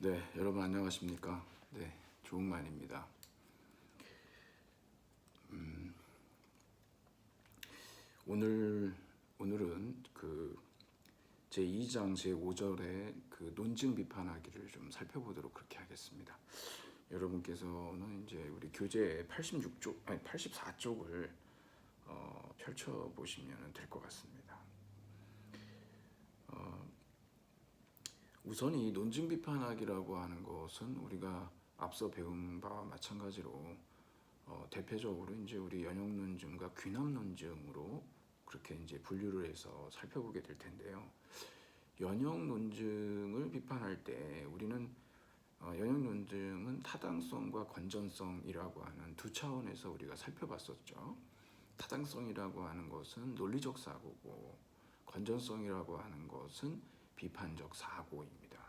네, 여러분 안녕하십니까? 네, 조은만입니다. 오늘은 제 2장 제 5절의 그 논증 비판하기를 좀 살펴보도록 그렇게 하겠습니다. 여러분께서는 이제 우리 교재 86쪽 아니 84쪽을 펼쳐 보시면 될 것 같습니다. 우선 이 논증 비판하기라고 하는 것은 우리가 앞서 배운 바와 마찬가지로 대표적으로 이제 우리 연역 논증과 귀납 논증으로 그렇게 이제 분류를 해서 살펴보게 될 텐데요. 연역 논증을 비판할 때 우리는 연역 논증은 타당성과 건전성이라고 하는 두 차원에서 우리가 살펴봤었죠. 타당성이라고 하는 것은 논리적 사고고 건전성이라고 하는 것은 비판적 사고입니다.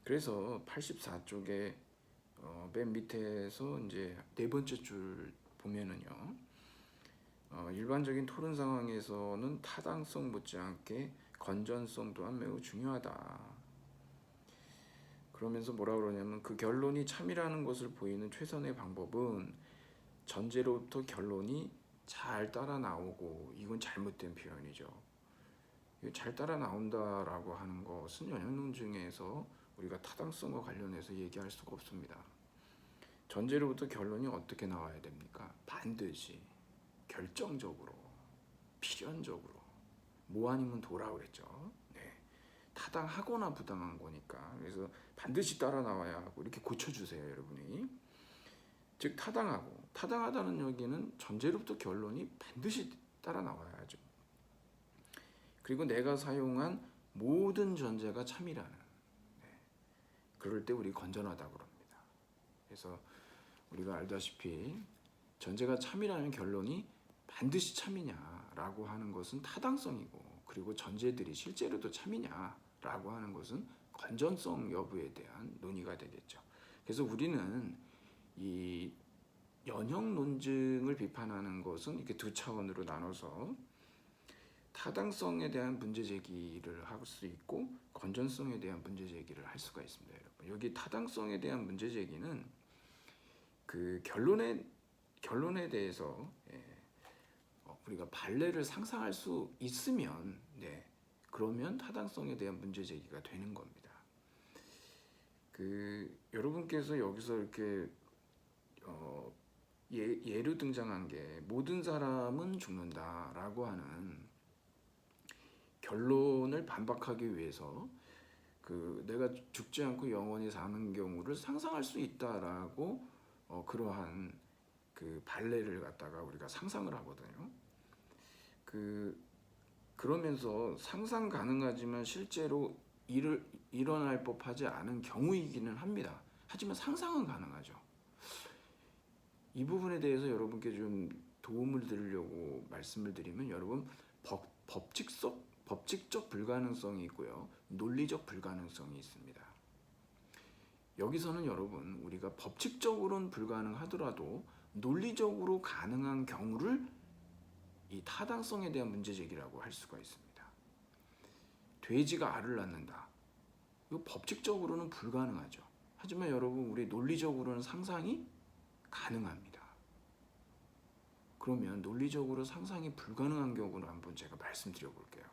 그래서 84쪽에 맨 밑에서 이제 네 번째 줄 보면은요, 일반적인 토론 상황에서는 타당성 못지않게 건전성 또한 매우 중요하다. 그러면서 뭐라 그러냐면 그 결론이 참이라는 것을 보이는 최선의 방법은 전제로부터 결론이 잘 따라 나오고, 이건 잘못된 표현이죠. 잘 따라 나온다라고 하는 것은 연역 논증에서 우리가 타당성과 관련해서 얘기할 수가 없습니다. 전제로부터 결론이 어떻게 나와야 됩니까? 반드시 결정적으로, 필연적으로, 뭐 아니면 도라 그랬죠. 네. 타당하거나 부당한 거니까. 그래서 반드시 따라 나와야 하고 이렇게 고쳐주세요, 여러분이. 즉 타당하고, 타당하다는 여기는 전제로부터 결론이 반드시 따라 나와야 하죠. 그리고 내가 사용한 모든 전제가 참이라는, 그럴 때 우리 건전하다고 그럽니다. 그래서 우리가 알다시피 전제가 참이라는 결론이 반드시 참이냐라고 하는 것은 타당성이고, 그리고 전제들이 실제로도 참이냐라고 하는 것은 건전성 여부에 대한 논의가 되겠죠. 그래서 우리는 이 연역 논증을 비판하는 것은 이렇게 두 차원으로 나눠서 타당성에 대한 문제 제기를 할 수 있고 건전성에 대한 문제 제기를 할 수가 있습니다, 여러분. 여기 타당성에 대한 문제 제기는 그 결론에 대해서 우리가 판례를 상상할 수 있으면, 그러면 타당성에 대한 문제 제기가 되는 겁니다. 여러분께서 여기서 이렇게 예로 등장한 게 모든 사람은 죽는다라고 하는 결론을 반박하기 위해서 내가 죽지 않고 영원히 사는 경우를 상상할 수 있다라고 그러한 판례를 갖다가 우리가 상상을 하거든요. 그러면서 상상 가능하지만 실제로 일어날 법하지 않은 경우이기는 합니다. 하지만 상상은 가능하죠. 이 부분에 대해서 여러분께 좀 도움을 드리려고 말씀을 드리면, 여러분 법칙적 불가능성이 있고요, 논리적 불가능성이 있습니다. 여기서는 여러분 우리가 법칙적으로는 불가능하더라도 논리적으로 가능한 경우를 이 타당성에 대한 문제 제기라고 할 수가 있습니다. 돼지가 알을 낳는다. 이거 법칙적으로는 불가능하죠. 하지만 여러분 우리 논리적으로는 상상이 가능합니다. 그러면 논리적으로 상상이 불가능한 경우를 한번 제가 말씀드려 볼게요.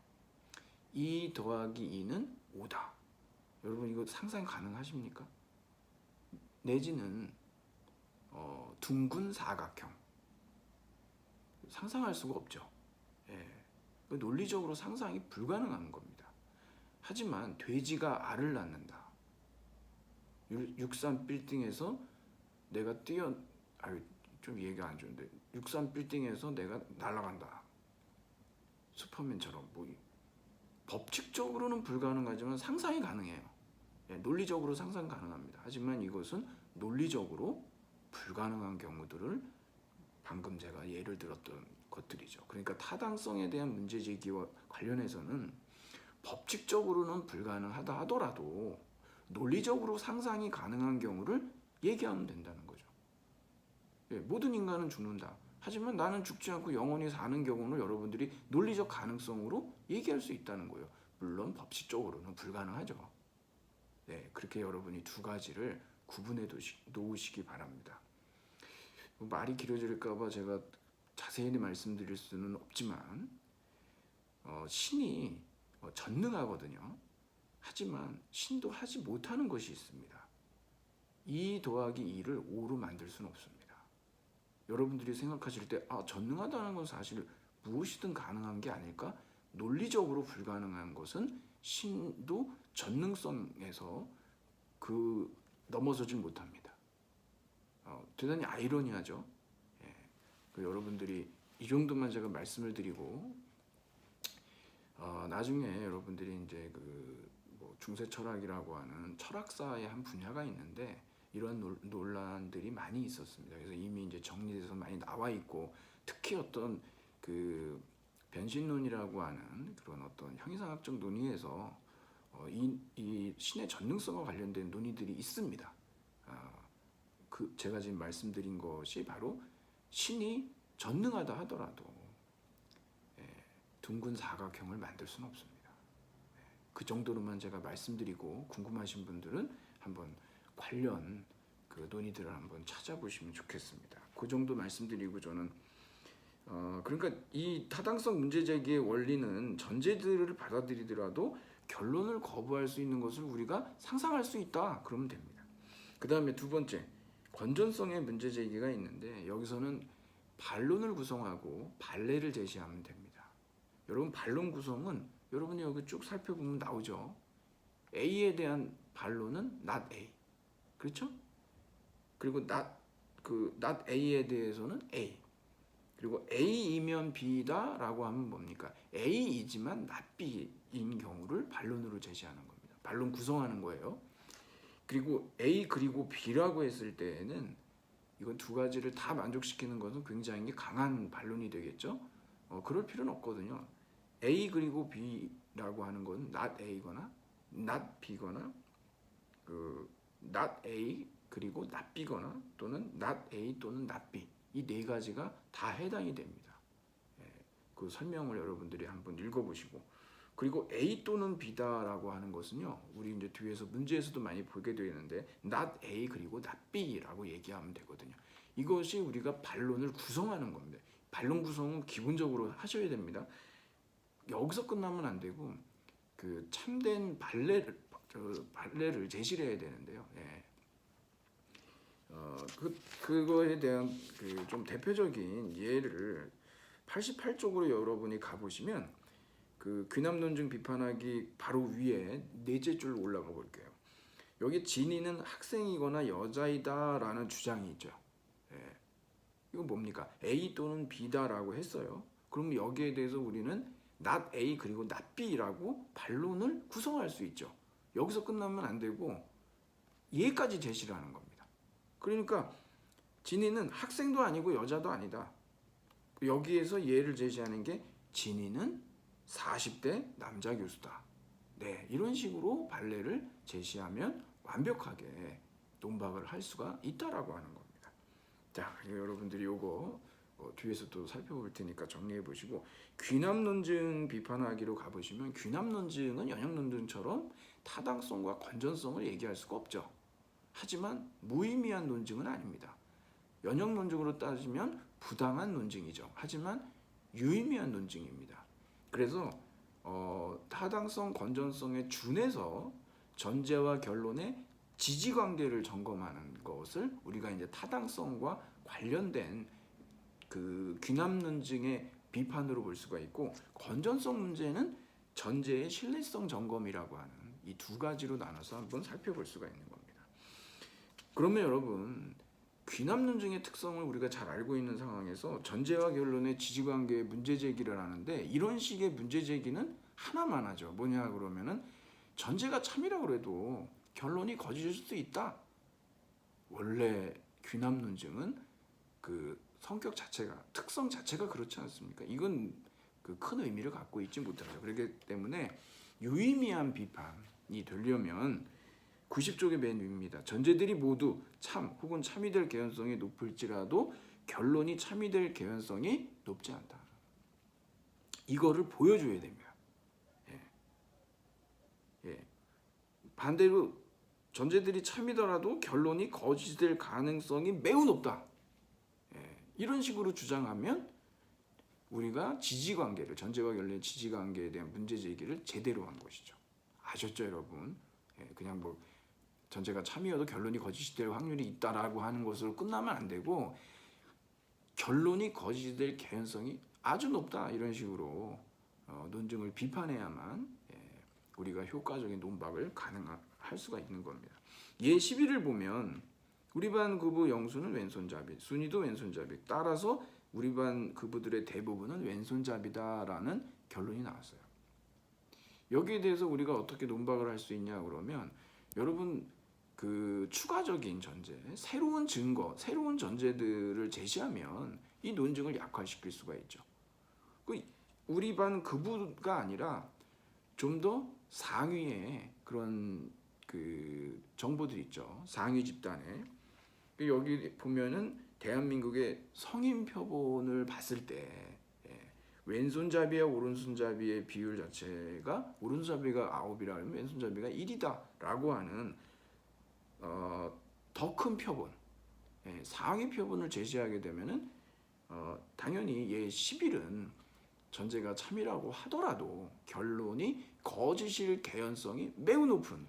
2 더하기 2는 5다. 여러분 이거 상상 가능하십니까? 내지는 둥근 사각형. 상상할 수가 없죠. 논리적으로 상상이 불가능한 겁니다. 하지만 돼지가 알을 낳는다. 63 빌딩에서 내가 좀 얘기가 안 좋은데 63 빌딩에서 내가 날아간다. 슈퍼맨처럼 법칙적으로는 불가능하지만 상상이 가능해요. 논리적으로 상상 가능합니다. 하지만 이것은 논리적으로 불가능한 경우들을 방금 제가 예를 들었던 것들이죠. 그러니까 타당성에 대한 문제 제기와 관련해서는 법칙적으로는 불가능하다 하더라도 논리적으로 상상이 가능한 경우를 얘기하면 된다는 거죠. 모든 인간은 죽는다. 하지만 나는 죽지 않고 영원히 사는 경우는 여러분들이 논리적 가능성으로 얘기할 수 있다는 거예요. 물론 법칙적으로는 불가능하죠. 네, 그렇게 여러분이 두 가지를 구분해 놓으시기 바랍니다. 말이 길어질까봐 제가 자세히 말씀드릴 수는 없지만 신이 전능하거든요. 하지만 신도 하지 못하는 것이 있습니다. 2 더하기 2를 5로 만들 수는 없습니다. 여러분들이 생각하실 때 전능하다는 건 사실 무엇이든 가능한 게 아닐까? 논리적으로 불가능한 것은 신도 전능성에서 넘어서질 못합니다. 대단히 아이러니하죠. 예. 여러분들이 이 정도만 제가 말씀을 드리고 나중에 여러분들이 이제 뭐 중세 철학이라고 하는 철학사의 한 분야가 있는데 이런 논란들이 많이 있었습니다. 그래서 이미 이제 정리돼서 많이 나와 있고 특히 어떤 변신론이라고 하는 그런 어떤 형이상학적 논의에서 이 신의 전능성과 관련된 논의들이 있습니다. 제가 지금 말씀드린 것이 바로 신이 전능하다 하더라도 둥근 사각형을 만들 수는 없습니다. 그 정도로만 제가 말씀드리고 궁금하신 분들은 한번 관련 논의들을 한번 찾아보시면 좋겠습니다. 그 정도 말씀드리고 저는 그러니까 이 타당성 문제 제기의 원리는 전제들을 받아들이더라도 결론을 거부할 수 있는 것을 우리가 상상할 수 있다. 그러면 됩니다. 그 다음에 두 번째, 건전성의 문제 제기가 있는데 여기서는 반론을 구성하고 반례를 제시하면 됩니다. 여러분 반론 구성은 여러분이 여기 쭉 살펴보면 나오죠. A에 대한 반론은 not A. 그렇죠? 그리고 not A에 대해서는 A. 그리고 A이면 B다라고 하면 뭡니까? A이지만 not B인 경우를 반론으로 제시하는 겁니다. 반론 구성하는 거예요. 그리고 A 그리고 B라고 했을 때에는 이건 두 가지를 다 만족시키는 것은 굉장히 강한 반론이 되겠죠. 그럴 필요는 없거든요. A 그리고 B라고 하는 건 not A거나 not B거나 not A 그리고 not B거나 또는 not A 또는 not B 이 네 가지가 다 해당이 됩니다. 그 설명을 여러분들이 한번 읽어보시고 그리고 A 또는 B다라고 하는 것은요 우리 이제 뒤에서 문제에서도 많이 보게 되는데 not A 그리고 not B라고 얘기하면 되거든요. 이것이 우리가 반론을 구성하는 겁니다. 반론 구성은 기본적으로 하셔야 됩니다. 여기서 끝나면 안 되고 참된 반례를 제시를 해야 되는데요. 그거에 대한 좀 대표적인 예를 88쪽으로 여러분이 가보시면 귀남 논증 비판하기 바로 위에 넷째 줄 올라가 볼게요. 여기 진이는 학생이거나 여자이다라는 주장이 있죠. 이건 뭡니까? A 또는 B다라고 했어요. 그럼 여기에 대해서 우리는 not A 그리고 not B라고 반론을 구성할 수 있죠. 여기서 끝나면 안 되고 얘까지 제시를 하는 겁니다. 그러니까 진이는 학생도 아니고 여자도 아니다. 여기에서 예를 제시하는 게 진이는 40대 남자 교수다. 네, 이런 식으로 반례를 제시하면 완벽하게 논박을 할 수가 있다라고 하는 겁니다. 자, 여러분들이 요거 뒤에서 또 살펴볼 테니까 정리해 보시고 귀남 논증 비판하기로 가보시면 귀남 논증은 연역 논증처럼 타당성과 건전성을 얘기할 수가 없죠. 하지만 무의미한 논증은 아닙니다. 연역 논증으로 따지면 부당한 논증이죠. 하지만 유의미한 논증입니다. 그래서 타당성, 건전성에 준해서 전제와 결론의 지지관계를 점검하는 것을 우리가 이제 타당성과 관련된 귀남 논증의 비판으로 볼 수가 있고 건전성 문제는 전제의 신뢰성 점검이라고 하는 이 두 가지로 나눠서 한번 살펴볼 수가 있는 겁니다. 그러면 여러분 귀남 논증의 특성을 우리가 잘 알고 있는 상황에서 전제와 결론의 지지관계의 문제 제기를 하는데 이런 식의 문제 제기는 하나만 하죠. 뭐냐 그러면은 전제가 참이라고 해도 결론이 거짓일 수도 있다. 원래 귀남 논증은 성격 자체가 특성 자체가 그렇지 않습니까? 이건 큰 의미를 갖고 있지 못하죠. 그렇기 때문에 유의미한 비판이 되려면 90쪽의 맨 위입니다. 전제들이 모두 참 혹은 참이 될 개연성이 높을지라도 결론이 참이 될 개연성이 높지 않다. 이거를 보여줘야 됩니다. 반대로 전제들이 참이더라도 결론이 거짓될 가능성이 매우 높다. 이런 식으로 주장하면 우리가 지지관계를, 전제와 결론의 지지관계에 대한 문제 제기를 제대로 한 것이죠. 아셨죠, 여러분? 그냥 뭐 전제가 참이어도 결론이 거짓이 될 확률이 있다라고 하는 것으로 끝나면 안 되고, 결론이 거짓이 될 개연성이 아주 높다, 이런 식으로 논증을 비판해야만 우리가 효과적인 논박을 가능할 수가 있는 겁니다. 예 11을 보면 우리 반 그부 영수는 왼손잡이, 순위도 왼손잡이, 따라서 우리 반 그부들의 대부분은 왼손잡이다라는 결론이 나왔어요. 여기에 대해서 우리가 어떻게 논박을 할 수 있냐 그러면, 여러분 그 추가적인 전제, 새로운 증거, 새로운 전제들을 제시하면 이 논증을 약화시킬 수가 있죠. 우리 반 그부가 아니라 좀 더 상위의 그런 그 정보들이 있죠. 상위 집단에. 여기 보면은 대한민국의 성인 표본을 봤을 때 왼손잡이와 오른손잡이의 비율 자체가, 오른손잡이가 9이라면 왼손잡이가 1이다라고 하는 더 큰 표본, 상위 표본을 제시하게 되면은 당연히 예 11은 전제가 참이라고 하더라도 결론이 거짓일 개연성이 매우 높은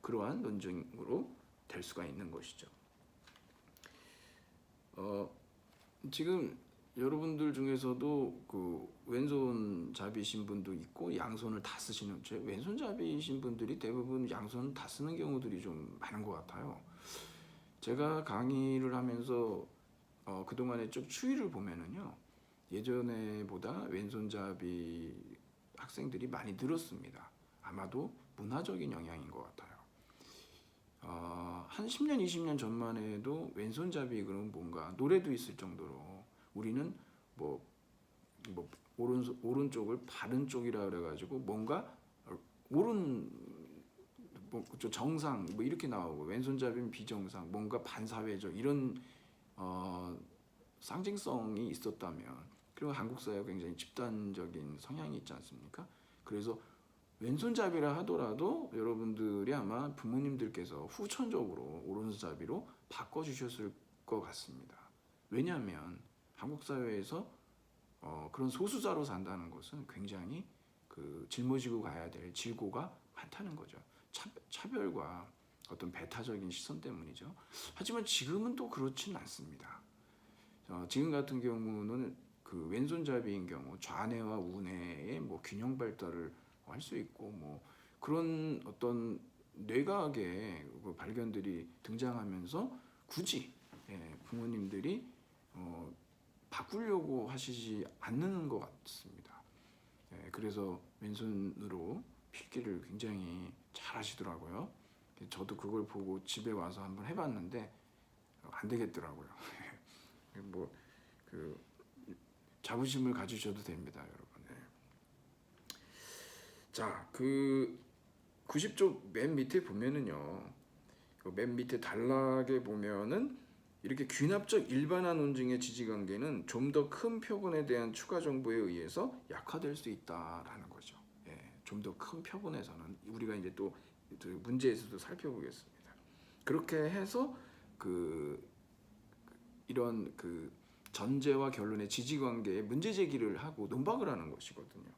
그러한 논증으로 될 수가 있는 것이죠. 지금 여러분들 중에서도 그 왼손잡이신 분도 있고 양손을 다 쓰시는, 왼손잡이신 분들이 대부분 양손을 다 쓰는 경우들이 좀 많은 것 같아요. 제가 강의를 하면서 그동안의 쭉 추이를 보면은요, 예전에보다 왼손잡이 학생들이 많이 늘었습니다. 아마도 문화적인 영향인 것 같아요. 한 10년, 20년 전만 해도 왼손잡이 그런 뭔가 노래도 있을 정도로 우리는 뭐 오른쪽을 바른 쪽이라 그래가지고 뭔가 오른 정상 뭐 이렇게 나오고, 왼손잡이는 비정상, 뭔가 반사회적 이런 상징성이 있었다면, 그리고 한국 사회가 굉장히 집단적인 성향이 있지 않습니까? 그래서 왼손잡이라 하더라도 여러분들이 아마 부모님들께서 후천적으로 오른손잡이로 바꿔주셨을 것 같습니다. 왜냐하면 한국 사회에서 그런 소수자로 산다는 것은 굉장히 그 짊어지고 가야 될 질고가 많다는 거죠. 차별과 어떤 배타적인 시선 때문이죠. 하지만 지금은 또 그렇지는 않습니다. 지금 같은 경우는 그 왼손잡이인 경우 좌뇌와 우뇌의 뭐 균형 발달을 할 수 있고, 뭐 그런 어떤 뇌과학의 발견들이 등장하면서 굳이 부모님들이 바꾸려고 하시지 않는 것 같습니다. 그래서 왼손으로 필기를 굉장히 잘 하시더라고요. 저도 그걸 보고 집에 와서 한번 해봤는데 안 되겠더라고요. 뭐 그 자부심을 가지셔도 됩니다, 여러분. 자, 그 90쪽 맨 밑에 보면은요, 그 맨 밑에 단락에 보면은 이렇게 귀납적 일반화 논증의 지지관계는 좀 더 큰 표본에 대한 추가 정보에 의해서 약화될 수 있다라는 거죠. 좀 더 큰 표본에서는 우리가 이제 또 문제에서도 살펴보겠습니다. 그렇게 해서 이런 그 전제와 결론의 지지관계에 문제 제기를 하고 논박을 하는 것이거든요.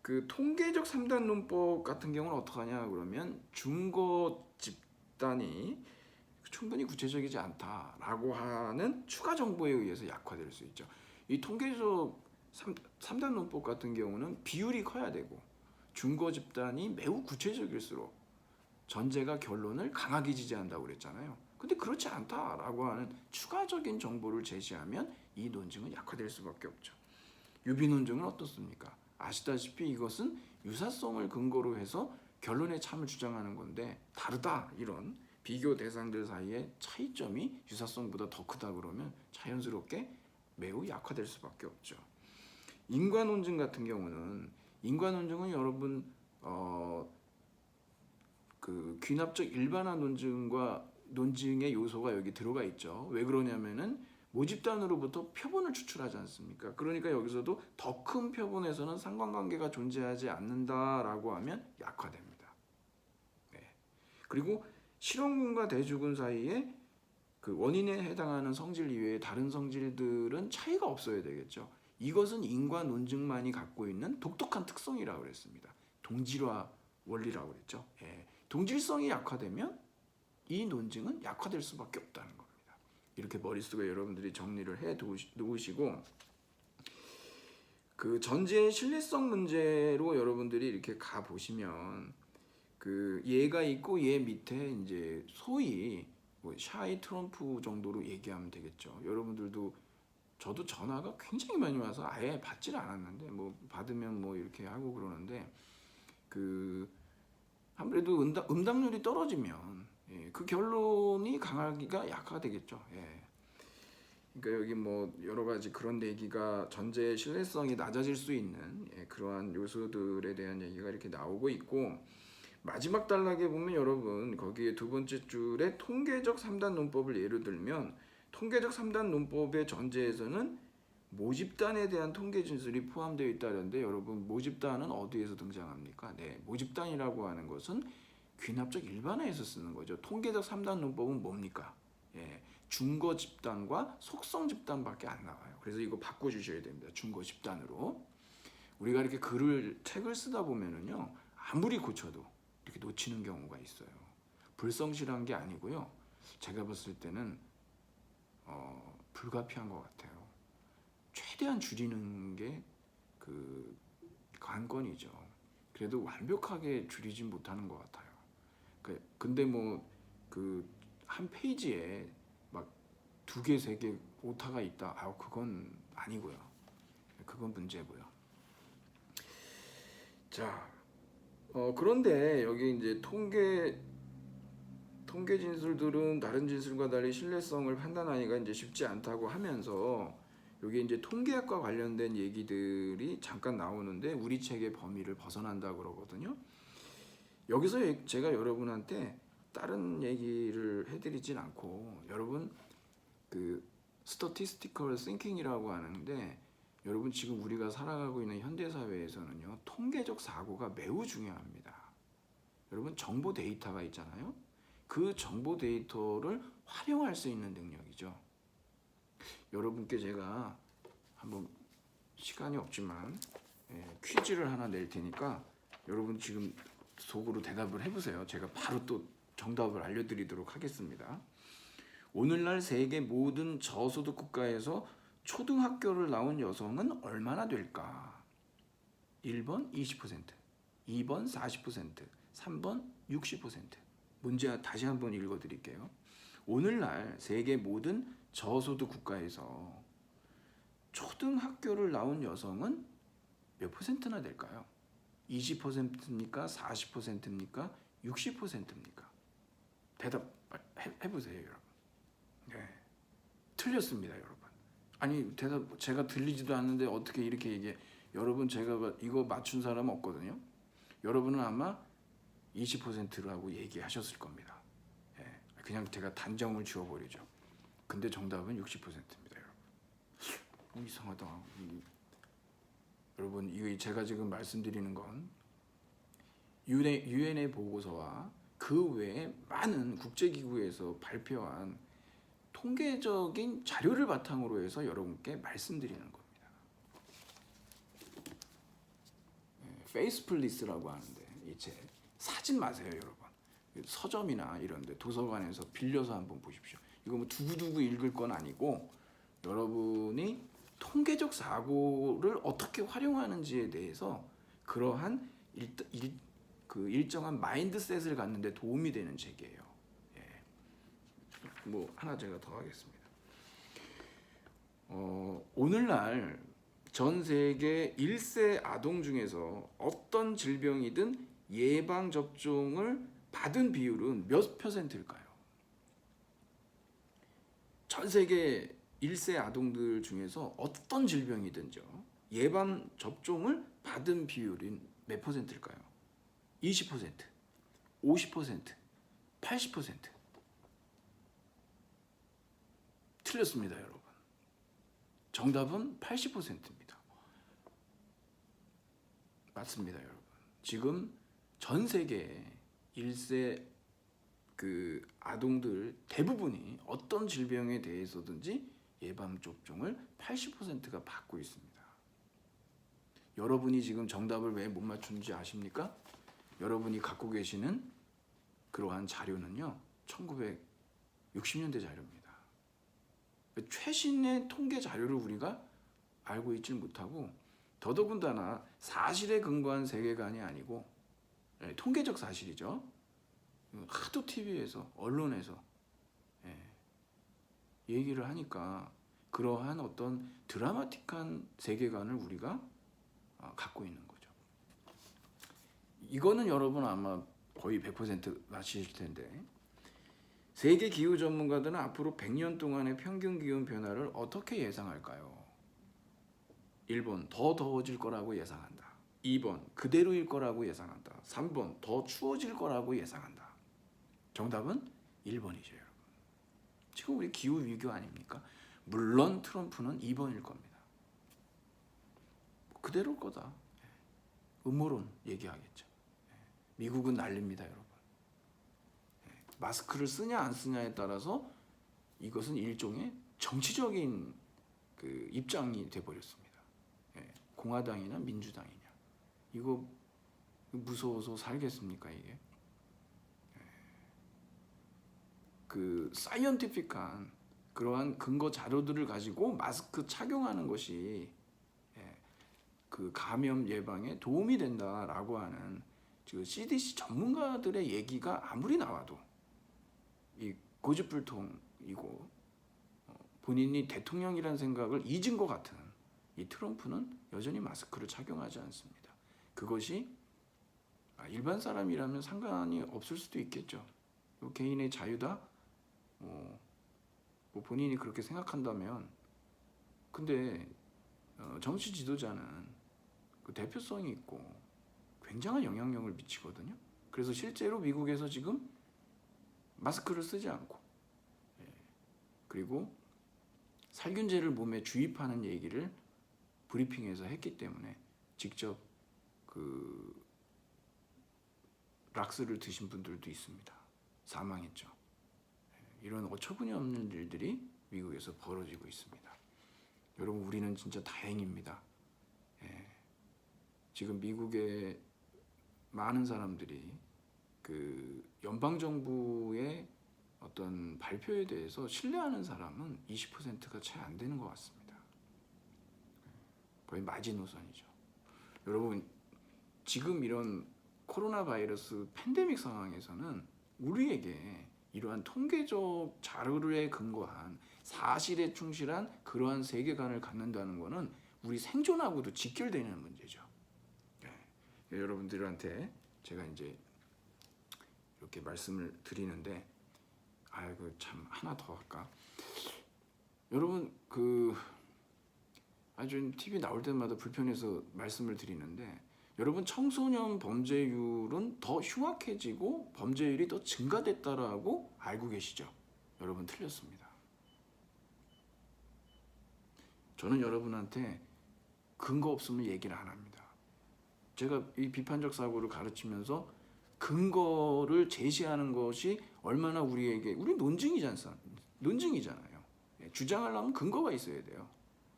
그 통계적 3단 논법 같은 경우는 어떻게 하냐 그러면, 중거 집단이 충분히 구체적이지 않다라고 하는 추가 정보에 의해서 약화될 수 있죠. 이 통계적 3단 논법 같은 경우는 비율이 커야 되고, 중거 집단이 매우 구체적일수록 전제가 결론을 강하게 지지한다고 그랬잖아요. 근데 그렇지 않다라고 하는 추가적인 정보를 제시하면 이 논증은 약화될 수밖에 없죠. 유비 논증은 어떻습니까? 아시다시피 이것은 유사성을 근거로 해서 결론의 참을 주장하는 건데, 다르다 이런 비교 대상들 사이의 차이점이 유사성보다 더 크다 그러면 자연스럽게 매우 약화될 수밖에 없죠. 인과 논증 같은 경우는, 인과 논증은 여러분 그 귀납적 일반화 논증의 요소가 여기 들어가 있죠. 왜 그러냐면은 모집단으로부터 표본을 추출하지 않습니까? 그러니까 여기서도 더 큰 표본에서는 상관관계가 존재하지 않는다라고 하면 약화됩니다. 그리고 실험군과 대주군 사이에 그 원인에 해당하는 성질 이외에 다른 성질들은 차이가 없어야 되겠죠. 이것은 인과 논증만이 갖고 있는 독특한 특성이라고 그랬습니다. 동질화 원리라고 그랬죠. 예. 동질성이 약화되면 이 논증은 약화될 수밖에 없다는 겁니다. 이렇게 머릿속에 여러분들이 정리를 해 놓으시고, 그 전제의 신뢰성 문제로 여러분들이 이렇게 가 보시면 그 얘가 있고 얘 밑에 이제 소위 뭐 샤이 트럼프 정도로 얘기하면 되겠죠. 여러분들도 저도 전화가 굉장히 많이 와서 아예 받질 않았는데 뭐 받으면 뭐 이렇게 하고 그러는데, 그 아무래도 응답률이 떨어지면 예, 그 결론이 강하기가 약화되겠죠. 예. 그러니까 여기 뭐 여러 가지 그런 얘기가 전제의 신뢰성이 낮아질 수 있는 예, 그러한 요소들에 대한 얘기가 이렇게 나오고 있고, 마지막 단락에 보면 여러분 거기에 두 번째 줄에 통계적 3단 논법을 예로 들면, 통계적 3단 논법의 전제에서는 모집단에 대한 통계 진술이 포함되어 있다는데, 여러분 모집단은 어디에서 등장합니까? 네, 모집단이라고 하는 것은 귀납적 일반화에서 쓰는 거죠. 통계적 3단 논법은 뭡니까? 예, 중거 집단과 속성 집단밖에 안 나와요. 그래서 이거 바꿔주셔야 됩니다. 중거 집단으로. 우리가 이렇게 책을 쓰다 보면은요, 아무리 고쳐도 이렇게 놓치는 경우가 있어요. 불성실한 게 아니고요. 제가 봤을 때는 불가피한 것 같아요. 최대한 줄이는 게 그 관건이죠. 그래도 완벽하게 줄이진 못하는 것 같아요. 근데 뭐 그 한 페이지에 막 2개, 3개 오타가 있다. 그건 아니고요. 그건 문제고요. 자, 그런데 여기 이제 통계 진술들은 다른 진술과 달리 신뢰성을 판단하기가 이제 쉽지 않다고 하면서, 여기 이제 통계학과 관련된 얘기들이 잠깐 나오는데 우리 책의 범위를 벗어난다 그러거든요. 여기서 제가 여러분한테 다른 얘기를 해드리진 않고, 여러분 그 statistical thinking이라고 하는데, 여러분 지금 우리가 살아가고 있는 현대 사회에서는요, 통계적 사고가 매우 중요합니다. 여러분 정보 데이터가 있잖아요. 그 정보 데이터를 활용할 수 있는 능력이죠. 여러분께 제가 한번 시간이 없지만 퀴즈를 하나 낼 테니까 여러분 지금 속으로 대답을 해보세요. 제가 바로 또 정답을 알려드리도록 하겠습니다. 오늘날 세계 모든 저소득 국가에서 초등학교를 나온 여성은 얼마나 될까? 1번 20%, 2번 40%, 3번 60%. 문제 다시 한번 읽어드릴게요. 오늘날 세계 모든 저소득 국가에서 초등학교를 나온 여성은 몇 %나 될까요? 20%입니까? 40%입니까? 60%입니까? 대답 해보세요, 여러분. 네, 틀렸습니다, 여러분. 아니 대답 제가 들리지도 않는데 어떻게 이렇게 얘기해? 여러분 제가 이거 맞춘 사람 없거든요. 여러분은 아마 20%라고 얘기하셨을 겁니다. 예, 그냥 제가 단정을 지어버리죠. 근데 정답은 60%입니다, 여러분. 이상하다. 여러분 이거 제가 지금 말씀드리는 건 유엔의 보고서와 그 외에 많은 국제기구에서 발표한 통계적인 자료를 바탕으로 해서 여러분께 말씀드리는 겁니다. 페이스플리스라고 하는데 이 책 사진 마세요, 여러분. 서점이나 이런데 도서관에서 빌려서 한번 보십시오. 이거 뭐 두고두고 읽을 건 아니고, 여러분이 통계적 사고를 어떻게 활용하는지에 대해서 그러한 일정한 마인드셋을 갖는 데 도움이 되는 책이에요. 예. 뭐 하나 제가 더 하겠습니다. 오늘날 전 세계 1세 아동 중에서 어떤 질병이든 예방 접종을 받은 비율은 몇 %일까요? 전 세계 1세 아동들 중에서 어떤 질병이든죠, 예방 접종을 받은 비율은 몇 %일까요? 20%, 50%, 80%. 틀렸습니다, 여러분. 정답은 80%입니다. 맞습니다, 여러분. 지금 전 세계 1세 그 아동들 대부분이 어떤 질병에 대해서든지 예방 접종을 80%가 받고 있습니다. 여러분이 지금 정답을 왜 못 맞추는지 아십니까? 여러분이 갖고 계시는 그러한 자료는요, 1960년대 자료입니다. 최신의 통계 자료를 우리가 알고 있지 못하고, 더더군다나 사실에 근거한 세계관이 아니고 통계적 사실이죠. 하도 TV에서 언론에서 얘기를 하니까 그러한 어떤 드라마틱한 세계관을 우리가 갖고 있는 거죠. 이거는 여러분 아마 거의 100% 맞히실 텐데, 세계 기후 전문가들은 앞으로 100년 동안의 평균 기온 변화를 어떻게 예상할까요? 1번 더 더워질 거라고 예상한다. 2번 그대로일 거라고 예상한다. 3번 더 추워질 거라고 예상한다. 정답은 1번이죠, 여러분. 지금 우리 기후 위기 아닙니까? 물론 트럼프는 2번일 겁니다. 그대로일 거다. 음모론 얘기하겠죠. 미국은 난립니다, 여러분. 마스크를 쓰냐 안 쓰냐에 따라서 이것은 일종의 정치적인 그 입장이 돼버렸습니다. 공화당이나 민주당이냐, 이거 무서워서 살겠습니까? 이게 그 사이언티픽한 그러한 근거 자료들을 가지고 마스크 착용하는 것이 그 감염 예방에 도움이 된다라고 하는 그 CDC 전문가들의 얘기가 아무리 나와도 이 고집불통이고 본인이 대통령이라는 생각을 잊은 것 같은 이 트럼프는 여전히 마스크를 착용하지 않습니다. 그것이 일반 사람이라면 상관이 없을 수도 있겠죠. 개인의 자유다. 뭐 본인이 그렇게 생각한다면. 근데 정치 지도자는 그 대표성이 있고 굉장한 영향력을 미치거든요. 그래서 실제로 미국에서 지금 마스크를 쓰지 않고 그리고 살균제를 몸에 주입하는 얘기를 브리핑에서 했기 때문에 직접 그 락스를 드신 분들도 있습니다. 사망했죠. 이런 어처구니 없는 일들이 미국에서 벌어지고 있습니다. 여러분, 우리는 진짜 다행입니다. 지금 미국의 많은 사람들이 그 연방 정부의 어떤 발표에 대해서 신뢰하는 사람은 20%가 채 안 되는 것 같습니다. 거의 마지노선이죠. 여러분, 지금 이런 코로나 바이러스 팬데믹 상황에서는 우리에게 이러한 통계적 자료에 근거한 사실에 충실한 그러한 세계관을 갖는다는 것은 우리 생존하고도 직결되는 문제죠. 여러분들한테 제가 이제 이렇게 말씀을 드리는데, 아이고 참 하나 더 할까? 여러분, 그 아주 TV 나올 때마다 불편해서 말씀을 드리는데, 여러분, 청소년 범죄율은 더 흉악해지고 범죄율이 더 증가됐다라고 알고 계시죠? 여러분, 틀렸습니다. 저는 여러분한테 근거 없으면 얘기를 안 합니다. 제가 이 비판적 사고를 가르치면서 근거를 제시하는 것이 얼마나 우리 논증이잖아요. 주장하려면 근거가 있어야 돼요.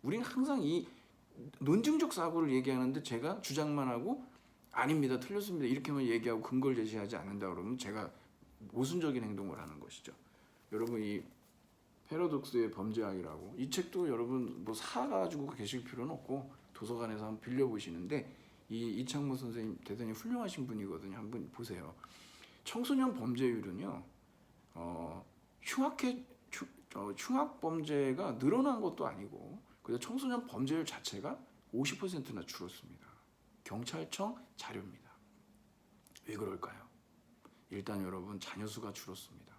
우리는 항상 이 논증적 사고를 얘기하는데, 제가 주장만 하고 아닙니다, 틀렸습니다 이렇게만 얘기하고 근거를 제시하지 않는다 그러면 제가 모순적인 행동을 하는 것이죠. 여러분, 이 패러독스의 범죄학이라고 이 책도 여러분 뭐 사가지고 계실 필요는 없고 도서관에서 한번 빌려보시는데, 이 이창모 선생님 대단히 훌륭하신 분이거든요. 한번 보세요. 청소년 범죄율은요, 흉악 범죄가 늘어난 것도 아니고, 그래서 청소년 범죄율 자체가 50%나 줄었습니다. 경찰청 자료입니다. 왜 그럴까요? 일단 여러분, 자녀 수가 줄었습니다.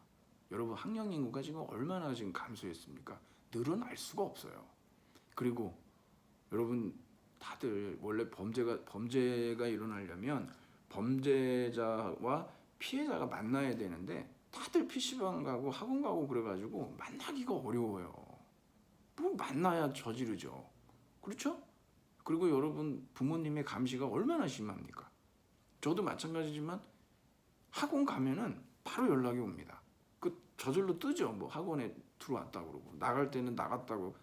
여러분, 학령 인구가 지금 얼마나 지금 감소했습니까? 늘어날 수가 없어요. 그리고 여러분, 다들 원래 범죄가 일어나려면 범죄자와 피해자가 만나야 되는데, 다들 PC방 가고 학원 가고 그래가지고 만나기가 어려워요. 뭐 만나야 저지르죠. 그렇죠? 그리고 여러분, 부모님의 감시가 얼마나 심합니까? 저도 마찬가지지만 학원 가면은 바로 연락이 옵니다. 그 저절로 뜨죠. 뭐 학원에 들어왔다 그러고 나갈 때는 나갔다고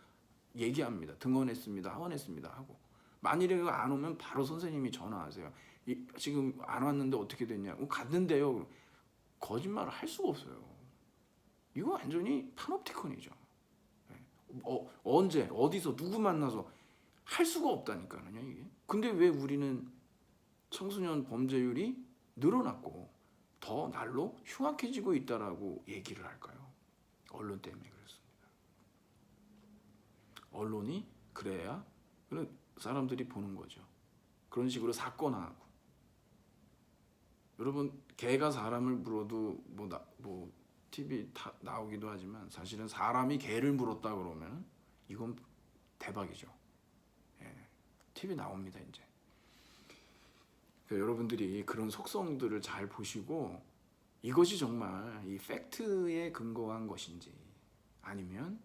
얘기합니다. 등원했습니다. 하원했습니다 하고. 만일에 안 오면 바로 선생님이 전화하세요. 지금 안 왔는데 어떻게 됐냐고. 갔는데요. 거짓말을 할 수가 없어요. 이거 완전히 파놉티콘이죠. 언제 어디서 누구 만나서 할 수가 없다니까요 이게. 근데 왜 우리는 청소년 범죄율이 늘어났고 더 날로 흉악해지고 있다라고 얘기를 할까요? 언론 때문에 그렇습니다. 언론이 그래야 사람들이 보는 거죠. 그런 식으로 사건화하고. 여러분 개가 사람을 물어도 뭐 TV 나오기도 하지만 사실은 사람이 개를 물었다 그러면 이건 대박이죠. 예, TV 나옵니다 이제. 그러니까 여러분들이 그런 속성들을 잘 보시고 이것이 정말 이 팩트에 근거한 것인지 아니면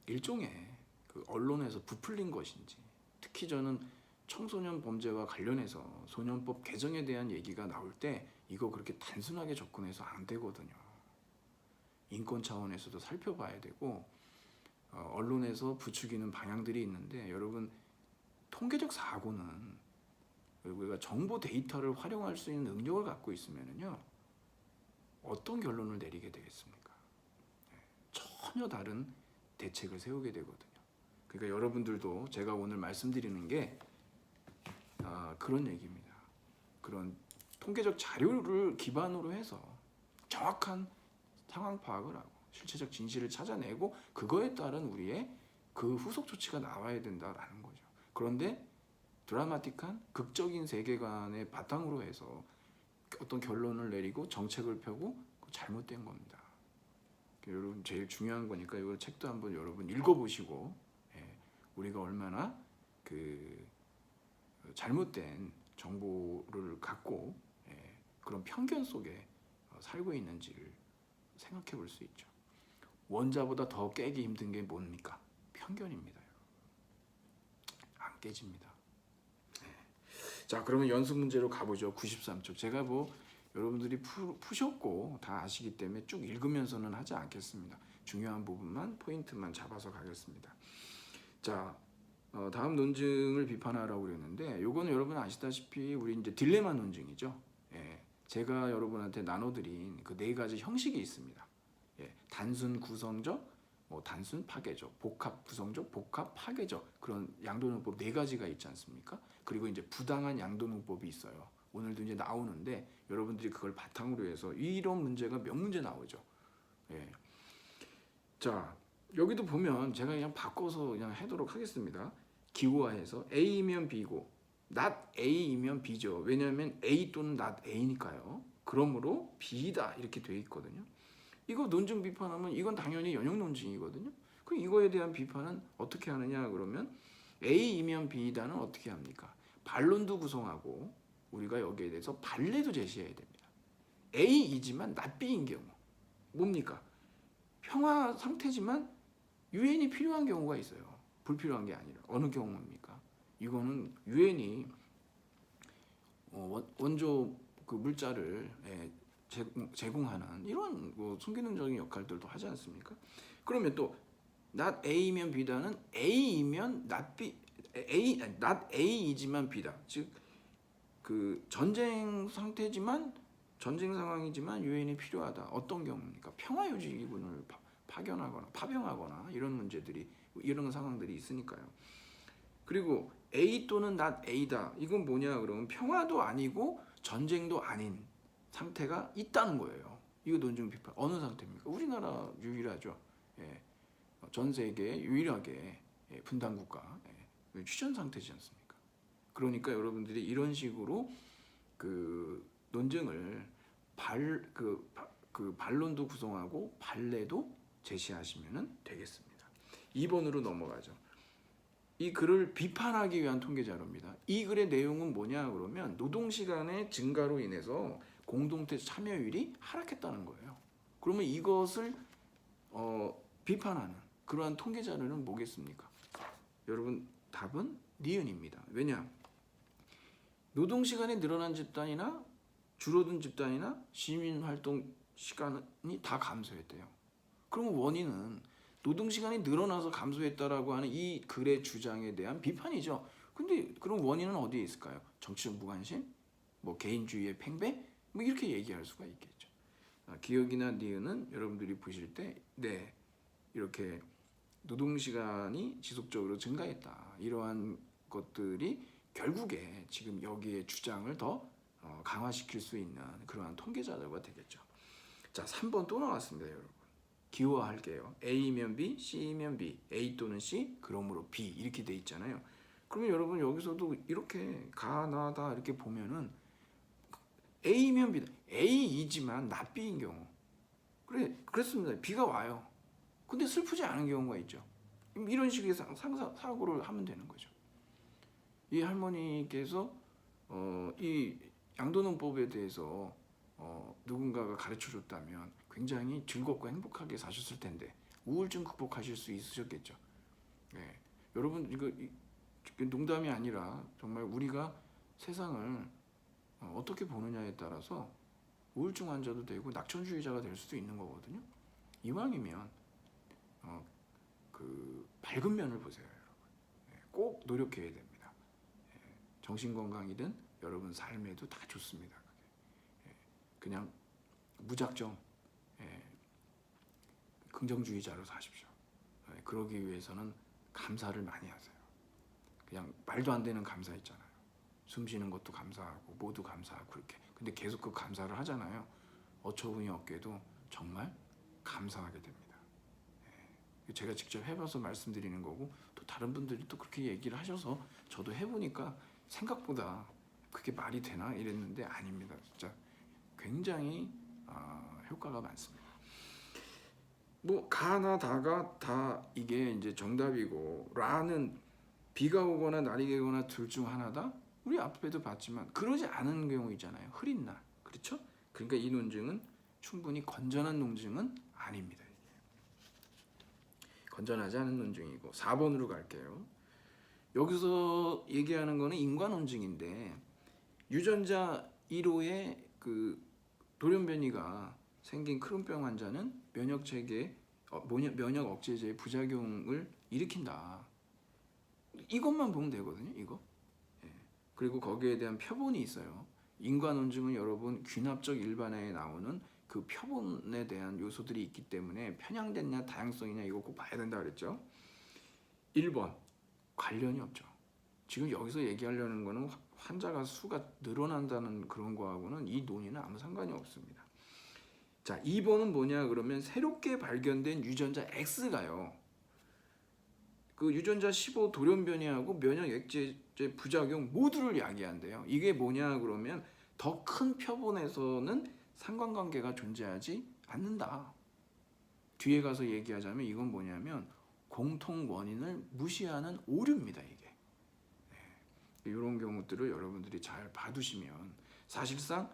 일종의 그 언론에서 부풀린 것인지. 특히 저는 청소년 범죄와 관련해서 소년법 개정에 대한 얘기가 나올 때 이거 그렇게 단순하게 접근해서 안 되거든요. 인권 차원에서도 살펴봐야 되고 언론에서 부추기는 방향들이 있는데 여러분 통계적 사고는 우리가 정보 데이터를 활용할 수 있는 능력을 갖고 있으면요 어떤 결론을 내리게 되겠습니까? 전혀 다른 대책을 세우게 되거든요. 그러니까 여러분들도 제가 오늘 말씀드리는 게 그런 얘기입니다. 그런 통계적 자료를 기반으로 해서 정확한 상황 파악을 하고 실체적 진실을 찾아내고 그거에 따른 우리의 그 후속 조치가 나와야 된다라는 거죠. 그런데 드라마틱한 극적인 세계관의 바탕으로 해서 어떤 결론을 내리고 정책을 펴고 잘못된 겁니다. 여러분 제일 중요한 거니까 이 책도 한번 여러분 읽어보시고 우리가 얼마나 그 잘못된 정보를 갖고 그런 편견 속에 살고 있는지를 생각해 볼 수 있죠. 원자보다 더 깨기 힘든 게 뭡니까? 편견입니다. 안 깨집니다. 자, 그러면 연습 문제로 가보죠. 93쪽. 제가 뭐 여러분들이 푸셨고 다 아시기 때문에 쭉 읽으면서는 하지 않겠습니다. 중요한 부분만 포인트만 잡아서 가겠습니다. 자, 다음 논증을 비판하라고 그랬는데 요거는 여러분 아시다시피 우리 이제 딜레마 논증이죠. 제가 여러분한테 나눠드린 그 네 가지 형식이 있습니다. 단순 구성적, 단순 파괴적, 복합 구성적, 복합 파괴적 그런 양도능법 네 가지가 있지 않습니까? 그리고 이제 부당한 양도능법이 있어요. 오늘도 이제 나오는데 여러분들이 그걸 바탕으로 해서 이런 문제가 몇 문제 나오죠. 자, 여기도 보면 제가 그냥 바꿔서 그냥 하도록 하겠습니다. 기호화해서 A이면 B고 not A이면 B죠. 왜냐하면 A 또는 not A니까요. 그러므로 B다 이렇게 돼 있거든요. 이거 논증 비판하면 이건 당연히 연역 논증이거든요. 그럼 이거에 대한 비판은 어떻게 하느냐 그러면 A이면 B다는 어떻게 합니까? 반론도 구성하고 우리가 여기에 대해서 반례도 제시해야 됩니다. A이지만 not B인 경우 뭡니까? 평화 상태지만 유엔이 필요한 경우가 있어요. 불필요한 게 아니라 어느 경우입니까? 이거는 유엔이 원조 그 물자를 제공하는 이런 순기능적인 역할들도 하지 않습니까? 그러면 또 not A이면 B다는 A이면 not B, not A이지만 B다. 즉 그 전쟁 상태지만 전쟁 상황이지만 유엔이 필요하다. 어떤 경우입니까? 평화 유지 기구를 파견하거나 파병하거나 이런 문제들이 이런 상황들이 있으니까요. 그리고 A 또는 not A다. 이건 뭐냐 그러면 평화도 아니고 전쟁도 아닌 상태가 있다는 거예요. 이거 논증 비판. 어느 상태입니까? 우리나라 유일하죠. 전 세계 유일하게 분단 국가 휴전 상태지 않습니까? 그러니까 여러분들이 이런 식으로 그 논증을 반론도 구성하고 반례도 제시하시면 되겠습니다. 2번으로 넘어가죠. 이 글을 비판하기 위한 통계 자료입니다. 이 글의 내용은 뭐냐 그러면 노동시간의 증가로 인해서 공동체 참여율이 하락했다는 거예요. 그러면 이것을 비판하는 그러한 통계 자료는 뭐겠습니까? 여러분 답은 니은입니다. 왜냐? 노동시간이 늘어난 집단이나 줄어든 집단이나 시민 활동 시간이 다 감소했대요. 그럼 원인은 노동 시간이 늘어나서 감소했다라고 하는 이 글의 주장에 대한 비판이죠. 근데 그럼 원인은 어디에 있을까요? 정치적 무관심, 뭐 개인주의의 팽배, 뭐 이렇게 얘기할 수가 있겠죠. 기억이나 니은은 여러분들이 보실 때, 네, 이렇게 노동 시간이 지속적으로 증가했다. 이러한 것들이 결국에 지금 여기에 주장을 더 강화시킬 수 있는 그러한 통계 자료가 되겠죠. 자, 3번 또 나왔습니다, 여러분. 기호화할게요. A면 B, C면 B, A 또는 C, 그러므로 B 이렇게 돼 있잖아요. 그러면 여러분 여기서도 이렇게 가나다 이렇게 보면은 A면 B다. A이지만 not B인 경우. 그랬습니다. B가 와요. 근데 슬프지 않은 경우가 있죠. 이런 식의 사고를 하면 되는 거죠. 이 할머니께서 이 양도농법에 대해서 누군가가 가르쳐 줬다면 굉장히 즐겁고 행복하게 사셨을 텐데 우울증 극복하실 수 있으셨겠죠. 네. 여러분 이거 농담이 아니라 정말 우리가 세상을 어떻게 보느냐에 따라서 우울증 환자도 되고 낙천주의자가 될 수도 있는 거거든요. 이왕이면 그 밝은 면을 보세요, 여러분. 네. 꼭 노력해야 됩니다. 정신 건강이든 여러분 삶에도 다 좋습니다. 그냥 무작정 긍정주의자로 사십시오. 그러기 위해서는 감사를 많이 하세요. 그냥 말도 안 되는 감사 있잖아요. 숨 쉬는 것도 감사하고 모두 감사하고 그렇게. 근데 계속 그 감사를 하잖아요. 어처구니 없게도 정말 감사하게 됩니다. 제가 직접 해봐서 말씀드리는 거고 또 다른 분들이 또 그렇게 얘기를 하셔서 저도 해보니까 생각보다 그게 말이 되나 이랬는데 아닙니다. 진짜 굉장히 효과가 많습니다. 뭐 가나 다가 다 이게 이제 정답이고 라는 비가 오거나 날이 개거나 둘 중 하나다. 우리 앞에도 봤지만 그러지 않은 경우 있잖아요. 흐린 날. 그렇죠? 그러니까 이 논증은 충분히 건전한 논증은 아닙니다. 건전하지 않은 논증이고 4번으로 갈게요. 여기서 얘기하는 거는 인과 논증인데 유전자 1호의 그 돌연변이가 생긴 크론병 환자는 면역 억제제의 부작용을 일으킨다. 이것만 보면 되거든요. 이거. 그리고 거기에 대한 표본이 있어요. 인과 논증은 여러분 귀납적 일반화에 나오는 그 표본에 대한 요소들이 있기 때문에 편향됐냐 다양성이냐 이거 꼭 봐야 된다 그랬죠. 1번 관련이 없죠. 지금 여기서 얘기하려는 거는 환자가 수가 늘어난다는 그런 거하고는 이 논의는 아무 상관이 없습니다. 자, 2번은 뭐냐 그러면 새롭게 발견된 유전자 X가요. 그 유전자 15 돌연변이하고 면역 액제제 부작용 모두를 야기한대요. 이게 뭐냐 그러면 더 큰 표본에서는 상관관계가 존재하지 않는다. 뒤에 가서 얘기하자면 이건 뭐냐면 공통 원인을 무시하는 오류입니다. 이게. 이런 경우들을 여러분들이 잘 봐두시면 사실상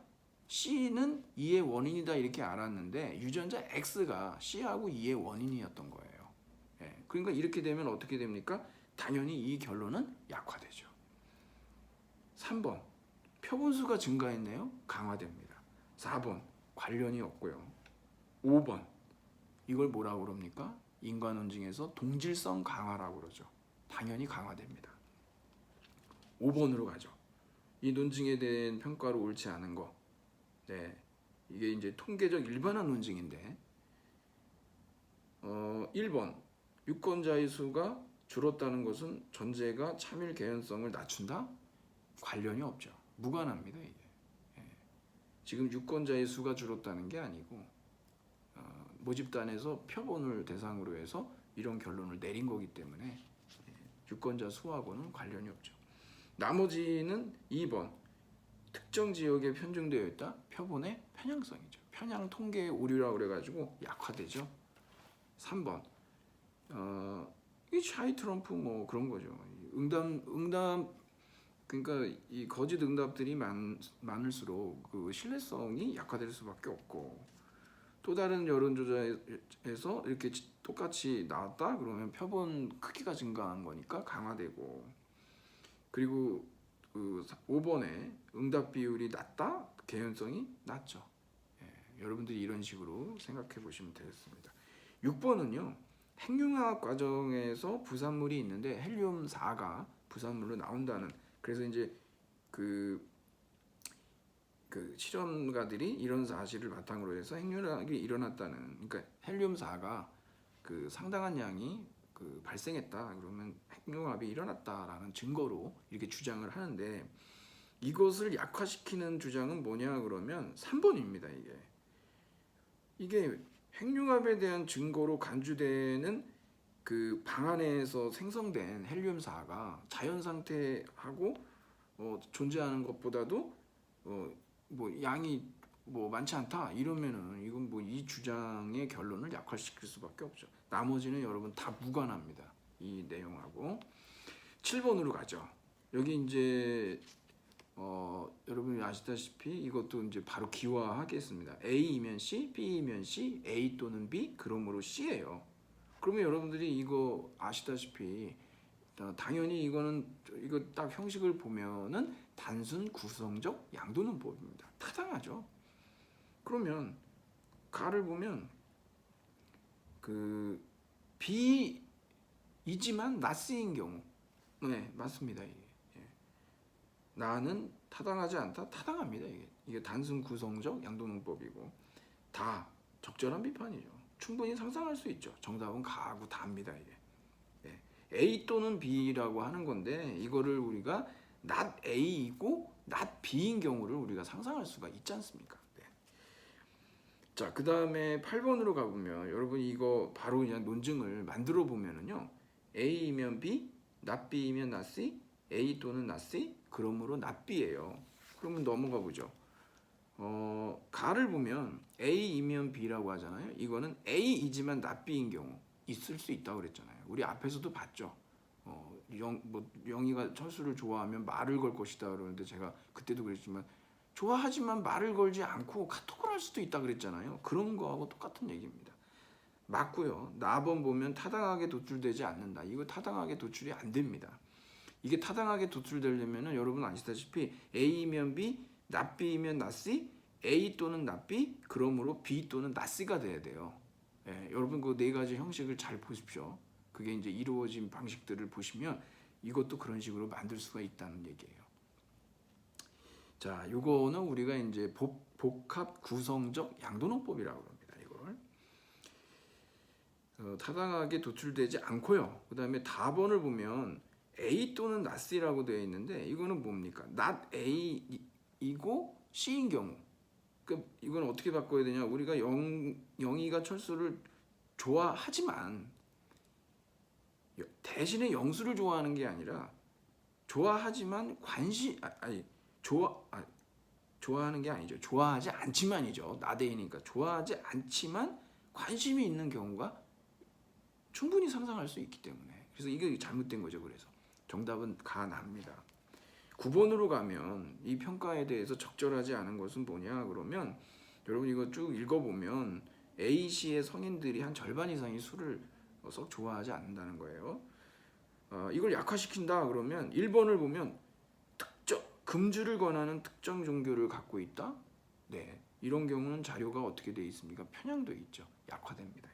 C는 E의 원인이다 이렇게 알았는데 유전자 X가 C하고 E의 원인이었던 거예요. 그러니까 이렇게 되면 어떻게 됩니까? 당연히 이 결론은 약화되죠. 3번 표본수가 증가했네요. 강화됩니다. 4번 관련이 없고요. 5번 이걸 뭐라고 그럽니까? 인과논증에서 동질성 강화라고 그러죠. 당연히 강화됩니다. 5번으로 가죠. 이 논증에 대한 평가로 옳지 않은 거. 네, 이게 이제 통계적 일반화 논증인데 1번 유권자의 수가 줄었다는 것은 전제가 참일 개연성을 낮춘다? 관련이 없죠. 무관합니다. 이게. 지금 유권자의 수가 줄었다는 게 아니고 모집단에서 표본을 대상으로 해서 이런 결론을 내린 거기 때문에 유권자 수하고는 관련이 없죠. 나머지는 2번 특정 지역에 편중되어 있다. 표본의 편향성이죠. 편향 통계의 오류라고 그래가지고 약화되죠. 3번 이 샤이 트럼프 뭐 그런 거죠. 응답 그러니까 이 거짓 응답들이 많을수록 그 신뢰성이 약화될 수밖에 없고 또 다른 여론조사에서 이렇게 똑같이 나왔다 그러면 표본 크기가 증가한 거니까 강화되고 그리고 그 5번에 응답 비율이 낮다 개연성이 낮죠. 여러분들이 이런 식으로 생각해 보시면 되겠습니다. 6번은요. 핵융합 과정에서 부산물이 있는데 헬륨4가 부산물로 나온다는, 그래서 이제 그 실험가들이 이런 사실을 바탕으로 해서 핵융합이 일어났다는, 그러니까 헬륨4가 그 상당한 양이 발생했다, 그러면 핵융합이 일어났다라는 증거로 이렇게 주장을 하는데, 이것을 약화시키는 주장은 뭐냐 그러면 3번입니다. 이게 핵융합에 대한 증거로 간주되는 그 방안에서 생성된 헬륨4가 자연 상태하고 존재하는 것보다도 뭐 양이 뭐 많지 않다 이러면은 이건 뭐 이 주장의 결론을 약화시킬 수밖에 없죠. 나머지는 여러분 다 무관합니다. 이 내용하고. 7번으로 가죠. 여기 이제 여러분이 아시다시피 이것도 이제 바로 기화하겠습니다. A이면 C, B이면 C, A 또는 B, 그러므로 C예요. 그러면 여러분들이 이거 아시다시피 당연히 이거 딱 형식을 보면은 단순 구성적 양도는법입니다. 타당하죠. 그러면 가를 보면 그 B이지만 나스인 경우, 네 맞습니다. 나는 타당하지 않다? 타당합니다. 이게 단순 구성적 양도능법이고 다 적절한 비판이죠. 충분히 상상할 수 있죠. 정답은 가하고 다입니다. 이게 A 또는 B라고 하는 건데 이거를 우리가 not A이고 not B인 경우를 우리가 상상할 수가 있지 않습니까? 자, 그 다음에 8번으로 가보면 여러분 이거 바로 그냥 논증을 만들어 보면은요, A이면 B, not B이면 not C, A 또는 not C, 그러므로 not B예요. 그러면 넘어가 보죠. 가를 보면 A이면 B라고 하잖아요. 이거는 A이지만 not B인 경우 있을 수 있다고 그랬잖아요. 우리 앞에서도 봤죠. 영희가 철수를 좋아하면 말을 걸 것이다 그러는데 제가 그때도 그랬지만 좋아하지만 말을 걸지 않고 카톡을 할 수도 있다 그랬잖아요. 그런 거하고 똑같은 얘기입니다. 맞고요. 나번 보면 타당하게 도출되지 않는다. 이거 타당하게 도출이 안 됩니다. 이게 타당하게 도출되려면 여러분 아시다시피 A이면 B, not B이면 not C, A 또는 not B, 그러므로 B 또는 not C가 돼야 돼요. 여러분 그 네 가지 형식을 잘 보십시오. 그게 이제 이루어진 방식들을 보시면 이것도 그런 식으로 만들 수가 있다는 얘기예요. 자, 요거는 우리가 이제 복합 구성적 양도능법이라고 합니다. 이걸 타당하게 도출되지 않고요. 그 다음에 답번을 보면 A 또는 not C라고 되어 있는데 이거는 뭡니까? not A이고 C인 경우. 그러니까 이건 어떻게 바꿔야 되냐? 우리가 영희가 철수를 좋아하지만 대신에 영수를 좋아하는 게 아니라 좋아하지만 좋아하는 게 아니죠. 좋아하지 않지만이죠. 나대이니까 좋아하지 않지만 관심이 있는 경우가 충분히 상상할 수 있기 때문에, 그래서 이게 잘못된 거죠. 그래서 정답은 가납니다. 9번으로 가면 이 평가에 대해서 적절하지 않은 것은 뭐냐 그러면 여러분 이거 쭉 읽어보면 A시의 성인들이 한 절반 이상이 술을 썩 좋아하지 않는다는 거예요. 이걸 약화시킨다 그러면 1번을 보면 금주를 권하는 특정 종교를 갖고 있다. 네, 이런 경우는 자료가 어떻게 돼 있습니까? 편향돼 있죠. 약화됩니다.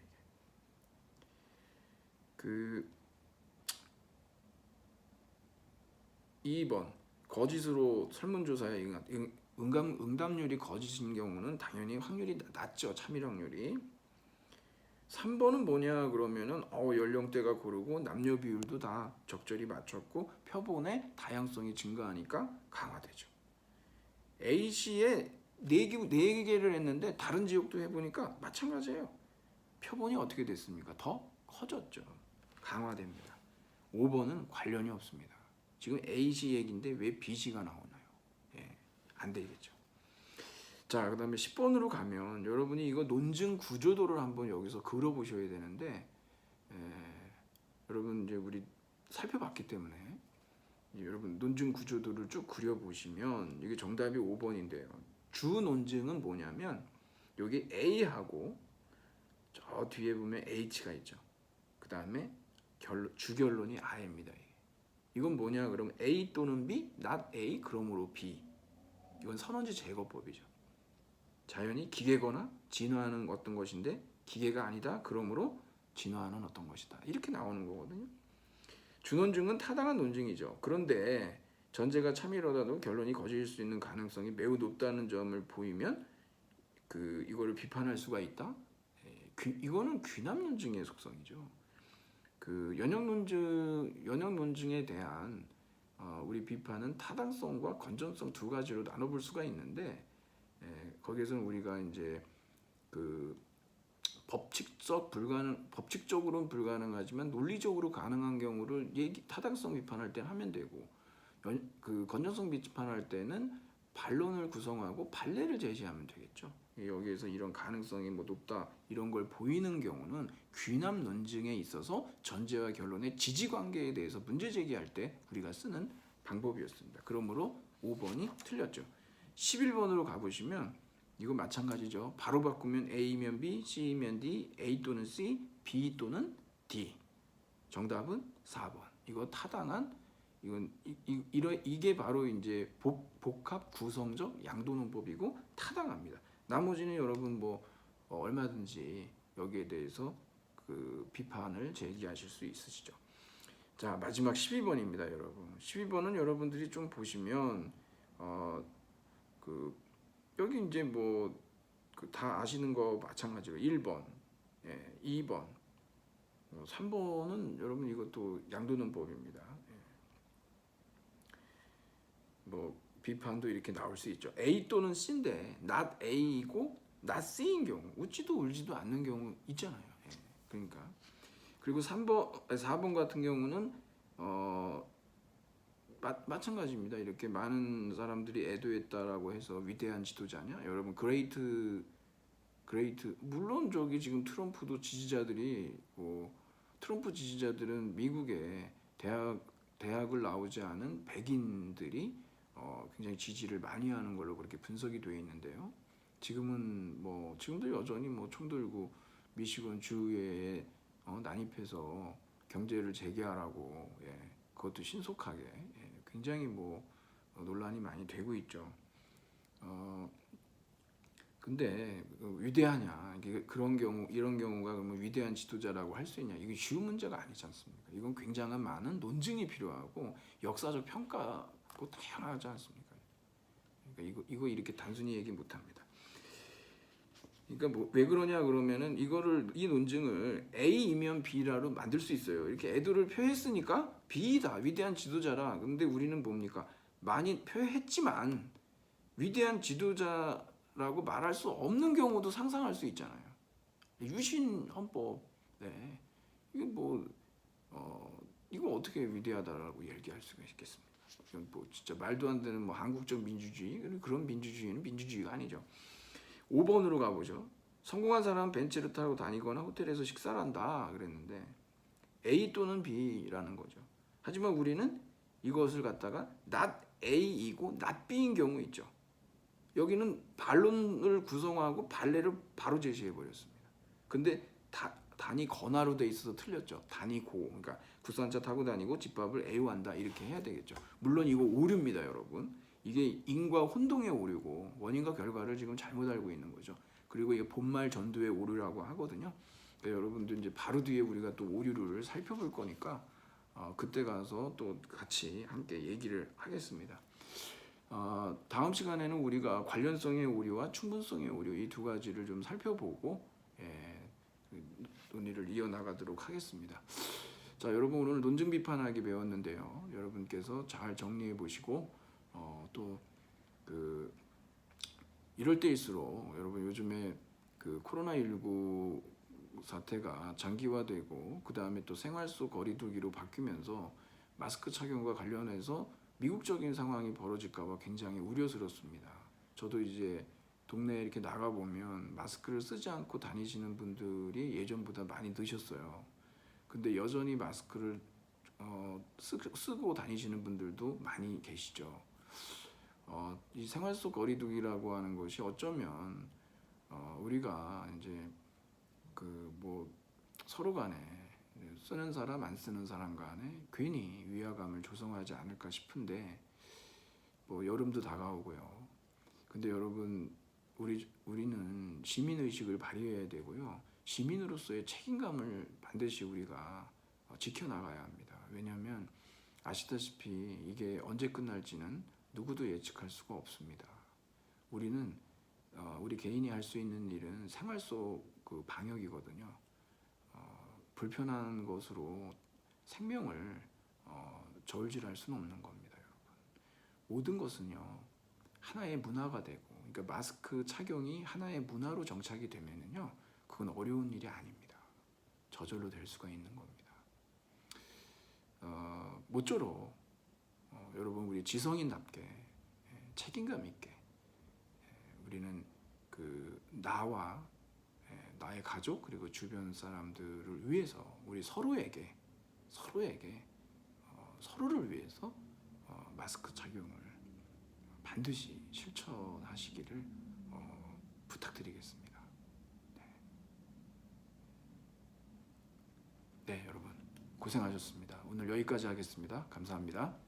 이게 2번 거짓으로 설문조사에 응답률이 거짓인 경우는 당연히 확률이 낮죠. 참일 확률이. 3번은 뭐냐 그러면은 연령대가 고르고 남녀 비율도 다 적절히 맞췄고 표본의 다양성이 증가하니까 강화되죠. A씨에 4개를 했는데 다른 지역도 해보니까 마찬가지예요. 표본이 어떻게 됐습니까? 더 커졌죠. 강화됩니다. 5번은 관련이 없습니다. 지금 A씨 얘기인데 왜 B씨가 나오나요? 안 되겠죠. 자, 그 다음에 10번으로 가면 여러분이 이거 논증 구조도를 한번 여기서 그려보셔야 되는데 여러분 이제 우리 살펴봤기 때문에 여러분 논증 구조도를 쭉 그려보시면 이게 정답이 5번인데요. 주 논증은 뭐냐면 여기 A하고 저 뒤에 보면 H가 있죠. 그 다음에 주결론이 R입니다. 이건 뭐냐 그러면 A 또는 B, not A, 그러므로 B. 이건 선원지 제거법이죠. 자연이 기계거나 진화하는 어떤 것인데 기계가 아니다. 그러므로 진화하는 어떤 것이다. 이렇게 나오는 거거든요. 주논증은 타당한 논증이죠. 그런데 전제가 참이라도 결론이 거짓일 수 있는 가능성이 매우 높다는 점을 보이면 이거를 비판할 수가 있다. 이거는 귀납 논증의 속성이죠. 연역 논증에 대한 우리 비판은 타당성과 건전성 두 가지로 나눠볼 수가 있는데 거기에서는 우리가 이제 법칙적으로는 불가능하지만 논리적으로 가능한 경우를 타당성 비판할 때 하면 되고 건전성 비판할 때는 반론을 구성하고 판례를 제시하면 되겠죠. 여기에서 이런 가능성이 높다 이런 걸 보이는 경우는 귀납 논증에 있어서 전제와 결론의 지지관계에 대해서 문제 제기할 때 우리가 쓰는 방법이었습니다. 그러므로 5번이 틀렸죠. 11번으로 가보시면 이거 마찬가지죠. 바로 바꾸면 A면 B, C면 D, A 또는 C, B 또는 D. 정답은 4번. 이거 타당한 이게 바로 이제 복합 구성적 양도논법이고 타당합니다. 나머지는 여러분 얼마든지 여기에 대해서 비판을 제기하실 수 있으시죠. 자, 마지막 12번입니다, 여러분. 12번은 여러분들이 좀 보시면 여기 이제 다 아시는 거 마찬가지로 1번, 2번, 3번은 여러분 이것도 양도논법입니다. 비판도 이렇게 나올 수 있죠. A 또는 C인데 not A이고 not C인 경우 웃지도 울지도 않는 경우 있잖아요. 그러니까 그리고 4번 같은 경우는 마찬가지입니다. 이렇게 많은 사람들이 애도했다라고 해서 위대한 지도자냐? 여러분 그레이트 물론 저기 지금 트럼프도 지지자들이 트럼프 지지자들은 미국의 대학을 나오지 않은 백인들이 굉장히 지지를 많이 하는 걸로 그렇게 분석이 되어 있는데요. 지금도 여전히 총 들고 미시건 주에 난입해서 경제를 재개하라고 그것도 신속하게 굉장히 논란이 많이 되고 있죠. 근데 위대하냐? 이런 경우가 그러면 위대한 지도자라고 할 수 있냐? 이게 쉬운 문제가 아니지 않습니까? 이건 굉장한 많은 논증이 필요하고 역사적 평가도 다양하지 않습니까? 그러니까 이거 이렇게 단순히 얘기 못합니다. 그러니까 왜 그러냐 그러면은 이 논증을 A이면 B라로 만들 수 있어요. 이렇게 애도를 표했으니까 B다 위대한 지도자라. 근데 우리는 뭡니까? 많이 표했지만 위대한 지도자라고 말할 수 없는 경우도 상상할 수 있잖아요. 유신 헌법, 이거 어떻게 위대하다라고 얘기할 수가 있겠습니까? 이건 진짜 말도 안 되는 한국적 민주주의 그런 민주주의는 민주주의가 아니죠. 5번으로 가보죠. 성공한 사람은 벤츠를 타고 다니거나 호텔에서 식사를 한다 그랬는데 A 또는 B라는 거죠. 하지만 우리는 이것을 갖다가 not A이고 not B인 경우 있죠. 여기는 반론을 구성하고 판례를 바로 제시해 버렸습니다. 근데 단이 건화로 돼 있어서 틀렸죠. 단이 그러니까 국산차 타고 다니고 집밥을 애호한다 이렇게 해야 되겠죠. 물론 이거 오류입니다, 여러분. 이게 인과 혼동의 오류고 원인과 결과를 지금 잘못 알고 있는 거죠. 그리고 이게 본말 전두의 오류라고 하거든요. 그러니까 여러분들 이제 바로 뒤에 우리가 또 오류를 살펴볼 거니까 그때 가서 또 같이 함께 얘기를 하겠습니다. 다음 시간에는 우리가 관련성의 오류와 충분성의 오류 이 두 가지를 좀 살펴보고 논의를 이어나가도록 하겠습니다. 자, 여러분 오늘 논증 비판하기 배웠는데요. 여러분께서 잘 정리해 보시고 또 이럴 때일수록 여러분 요즘에 코로나19 사태가 장기화되고 그 다음에 또 생활 속 거리두기로 바뀌면서 마스크 착용과 관련해서 미국적인 상황이 벌어질까봐 굉장히 우려스럽습니다. 저도 이제 동네에 이렇게 나가보면 마스크를 쓰지 않고 다니시는 분들이 예전보다 많이 느셨어요. 근데 여전히 마스크를 쓰고 다니시는 분들도 많이 계시죠. 이 생활 속 거리두기라고 하는 것이 어쩌면 우리가 이제 서로 간에 쓰는 사람 안 쓰는 사람 간에 괜히 위화감을 조성하지 않을까 싶은데 여름도 다가오고요. 근데 여러분, 우리는 시민 의식을 발휘해야 되고요. 시민으로서의 책임감을 반드시 우리가 지켜나가야 합니다. 왜냐하면 아시다시피 이게 언제 끝날지는 누구도 예측할 수가 없습니다. 우리는 우리 개인이 할 수 있는 일은 생활 속 그 방역이거든요. 불편한 것으로 생명을 저울질할 수는 없는 겁니다, 여러분. 모든 것은요 하나의 문화가 되고, 그러니까 마스크 착용이 하나의 문화로 정착이 되면은요, 그건 어려운 일이 아닙니다. 저절로 될 수가 있는 겁니다. 모쪼록 여러분, 우리 지성인답게 책임감 있게 우리는 그 나와 나의 가족 그리고 주변 사람들을 위해서 우리 서로에게 서로를 위해서 마스크 착용을 반드시 실천하시기를 부탁드리겠습니다. 네, 여러분 고생하셨습니다. 오늘 여기까지 하겠습니다. 감사합니다.